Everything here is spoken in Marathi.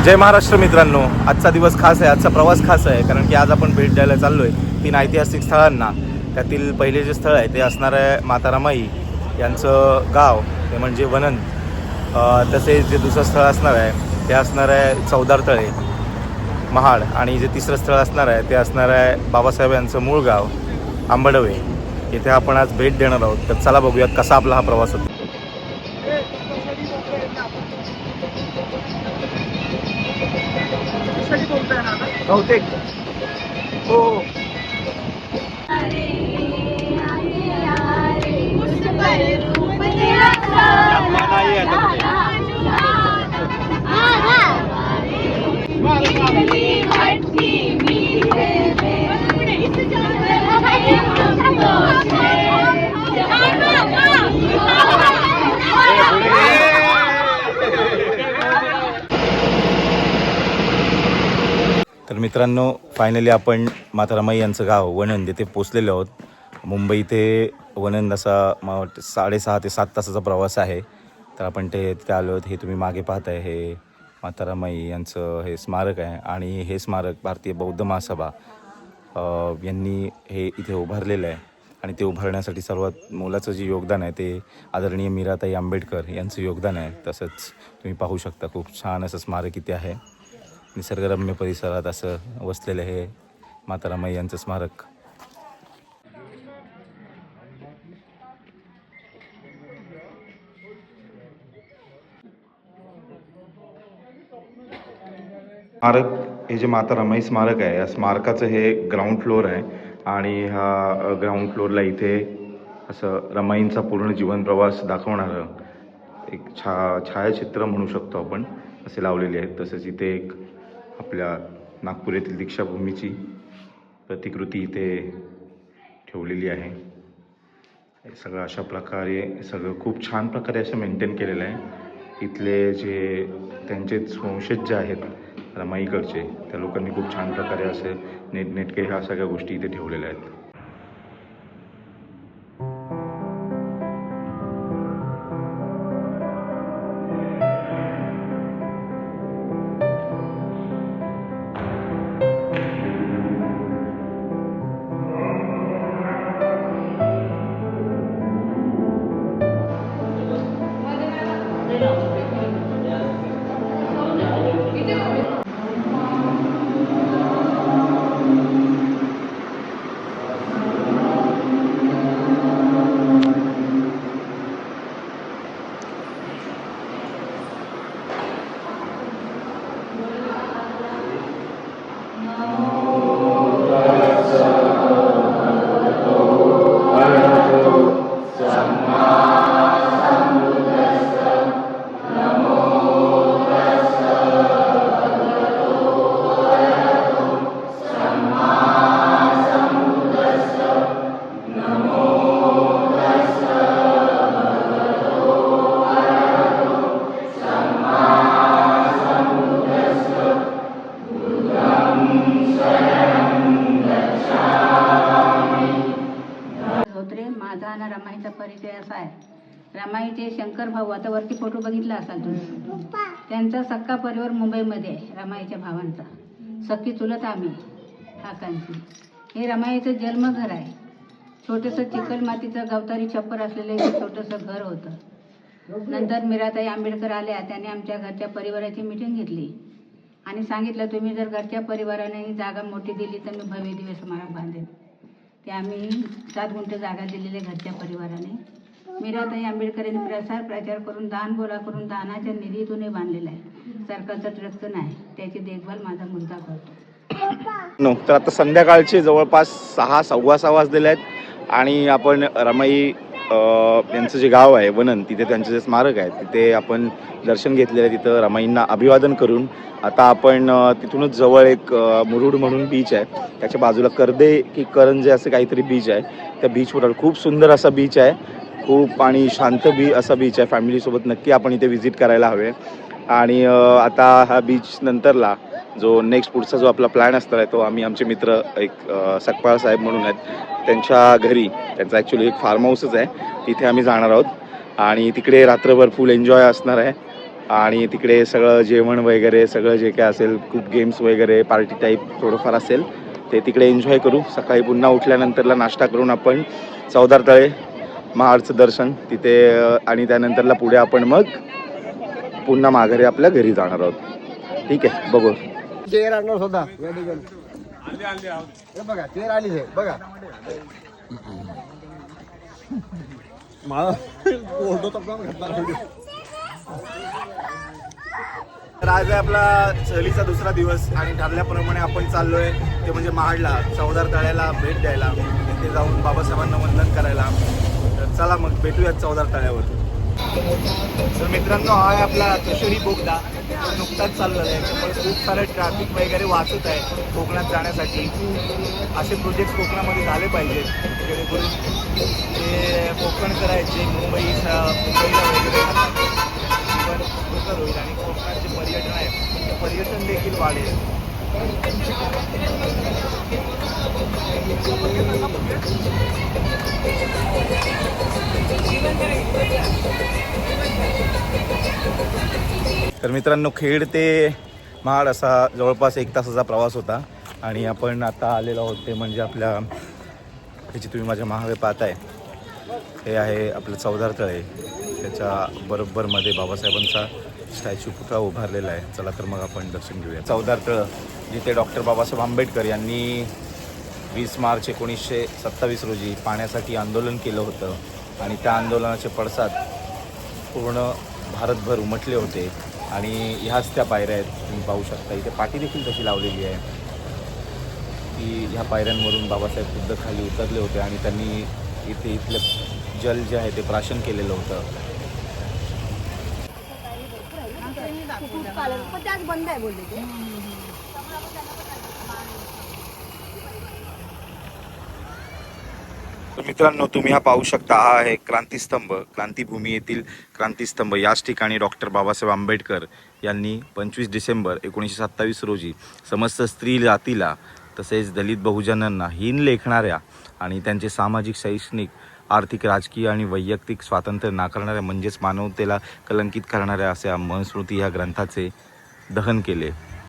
जय महाराष्ट्र मित्रांनो, आजचा दिवस खास आहे, आजचा प्रवास खास आहे कारण की आज आपण भेट द्यायला चाललो आहे 3 ऐतिहासिक स्थळांना. त्यातील पहिले जे स्थळ आहे ते असणार आहे माता रमाई यांचं गाव, ते म्हणजे वनन. तसेच जे दुसरं स्थळ असणार आहे ते असणार आहे चौदार तळे महाड, आणि जे तिसरं स्थळ असणार आहे ते असणार आहे बाबासाहेब यांचं मूळ गाव आंबडवे. इथे आपण आज भेट देणार आहोत. तर चला बघूयात कसा आपला हा प्रवास होतो. बहुतेक हो. तर मित्रांनो, फायनली आपण माता रमाई यांचं गाव वनन येथे पोचलेलो आहोत. मुंबई ते वनन असा मला वाटतं 6.5 ते 7 तासाचा प्रवास आहे. तर आपण तिथे आलो आहोत. हे तुम्ही मागे पाहताय हे माता रमाई यांचं हे स्मारक आहे, आणि हे स्मारक भारतीय बौद्ध महासभा यांनी हे इथे उभारलेलं आहे. आणि ते उभारण्यासाठी सर्वात मोलाचं जे योगदान आहे ते आदरणीय मीराताई आंबेडकर यांचं योगदान आहे. तसंच तुम्ही पाहू शकता खूप छान असं स्मारक इथे आहे. निसर्गरम्य परिसरात असं वसलेलं हे माता रमाई यांचं स्मारक. स्मारक हे जे माता रमाई स्मारक आहे, या स्मारकाचं हे ग्राउंड फ्लोअर आहे. आणि हा ग्राउंड फ्लोअरला इथे असं रमाईंचा पूर्ण जीवन प्रवास दाखवणारं एक छायाचित्र म्हणू शकतो आपण, असे लावलेले आहेत. तसंच इथे एक आपल्या नागपूर येथील दीक्षाभूमीची प्रतिकृती इथे ठेवलेली आहे. हे सगळं अशा प्रकारे सगळं खूप छान प्रकारे असं मेंटेन केलेलं आहे. इथले जे त्यांचे वंशज जे आहेत रमाईकडचे, त्या लोकांनी खूप छान प्रकारे असे नेटनेटके ह्या सगळ्या गोष्टी इथे ठेवलेल्या आहेत. रमाईचा परिचय असा आहे. रमाईचे शंकर भाऊ, आता वरती फोटो बघितला असाल तुम्ही, त्यांचा सक्का परिवार मुंबईमध्ये आहे. रमाईच्या भावांचा सख्खी चुलत आम्ही काकांची. हे रमाईचं जन्मघर आहे. छोटंसं चिकल मातीचं गवतारी छप्पर असलेलं एक छोटंसं घर होतं. नंतर मीराताई आंबेडकर आल्या. त्याने आमच्या घरच्या परिवाराची मीटिंग घेतली आणि सांगितलं, तुम्ही जर घरच्या परिवाराने जागा मोठी दिली तर मी भव्य दिव्य स्मारक बांधेन. ते आम्ही 7 गुंठे जागा दिलेले घरच्या परिवाराने. मीराताई आंबेडकर यांनी प्रचार करून दान गोळा करून दानाच्या निधीतून हे बांधलेलं आहे. सरकारचं ट्रस्ट नाही, त्याची देखभाल माझा मुलगा करतो. तर आता संध्याकाळचे जवळपास 6:15 वाजलेले आहेत, आणि आपण रमाई यांचं जे गाव आहे वनन, तिथे त्यांचं जे स्मारक आहे तिथे आपण दर्शन घेतलेलं आहे. तिथं रमाईंना अभिवादन करून आता आपण तिथूनच जवळ एक मुरुड म्हणून बीच आहे, त्याच्या बाजूला करदे की करंजे असं काहीतरी बीच आहे. त्या बीचवर खूप सुंदर असा बीच आहे, खूप आणि शांत असा बीच आहे. फॅमिलीसोबत नक्की आपण इथे व्हिजिट करायला हवे. आणि आता हा बीच नंतरला जो नेक्स्ट पुढचा जो आपला प्लॅन असणार आहे तो आम्ही आमचे मित्र एक सकपाळ साहेब म्हणून आहेत त्यांच्या घरी, त्यांचा ॲक्च्युली एक फार्म हाऊसच आहे, तिथे आम्ही जाणार आहोत आणि तिकडे रात्रभर फुल एन्जॉय असणार आहे. आणि तिकडे सगळं जेवण वगैरे सगळं जे काय असेल खूप गेम्स वगैरे पार्टी टाईप थोडंफार असेल ते तिकडे एन्जॉय करू. सकाळी पुन्हा उठल्यानंतरला नाश्ता करून आपण चौदार तळे महाडचं दर्शन तिथे आणि त्यानंतरला पुढे आपण मग पुन्हा माघारी आपल्या घरी जाणार आहोत. ठीक आहे, बघू. चेअर आणणार होता बघा, चेअर आली आहे बघा. तर आज आहे आपला सहलीचा दुसरा दिवस आणि ठरल्याप्रमाणे आपण चाललोय ते म्हणजे महाडला चौदार तळ्याला भेट द्यायला, तिथे जाऊन बाबासाहेबांना वंदन करायला. तर चला मग भेटूयात चौदार तळ्यावर. तर मित्रांनो, हा आहे आपला केशरी बोगदा, नुकताच चाललेला आहे. त्यामुळे खूप सारं ट्रॅफिक वगैरे वाचत आहे कोकणात जाण्यासाठी. असे प्रोजेक्ट कोकणामध्ये झाले पाहिजेत जेणेकरून ते कोकणकर आहेत जे मुंबईला वगैरे पण सुकर होईल आणि कोकणात जे पर्यटन आहे ते पर्यटन देखील वाढेल. तर मित्रांनो, खेड ते महाड असा जवळपास 1 तासाचा प्रवास होता आणि आपण आता आलेलो आहोत ते म्हणजे आपल्या ह्याची तुम्ही माझ्या मागे पाहताय हे आहे आपलं चौदार तळे. त्याच्या बरोबरमध्ये बाबासाहेबांचा स्टॅच्यू पुतळा उभारलेला आहे. चला तर मग आपण दर्शन घेऊया. चौदार तळं जिथे डॉक्टर बाबासाहेब आंबेडकर यांनी 20 मार्च 1927 रोजी पाण्यासाठी आंदोलन केलं होतं आणि त्या आंदोलनाचे पडसाद पूर्ण भारतभर उमटले होते. आणि ह्याच त्या पायऱ्या आहेत, तुम्ही पाहू शकता. इथे पाटी देखील तशी लावलेली आहे की ह्या पायऱ्यांवरून बाबासाहेब खुद्द खाली उतरले होते आणि त्यांनी इथलं जल जे आहे ते प्राशन केलेलं होतं. तर मित्रांनो, तुम्ही हा पाहू शकता, हा आहे क्रांतीस्तंभ. क्रांतीभूमी येथील क्रांतीस्तंभ. याच ठिकाणी डॉक्टर बाबासाहेब आंबेडकर यांनी 25 डिसेंबर 1927 रोजी समस्त स्त्री जातीला तसेच दलित बहुजनांना हीन लेखणाऱ्या आणि त्यांचे सामाजिक, शैक्षणिक, आर्थिक, राजकीय आणि वैयक्तिक स्वातंत्र्य नाकारणाऱ्या म्हणजेच मानवतेला कलंकित करणाऱ्या अशा मनुस्मृती ह्या ग्रंथाचे दहन केले.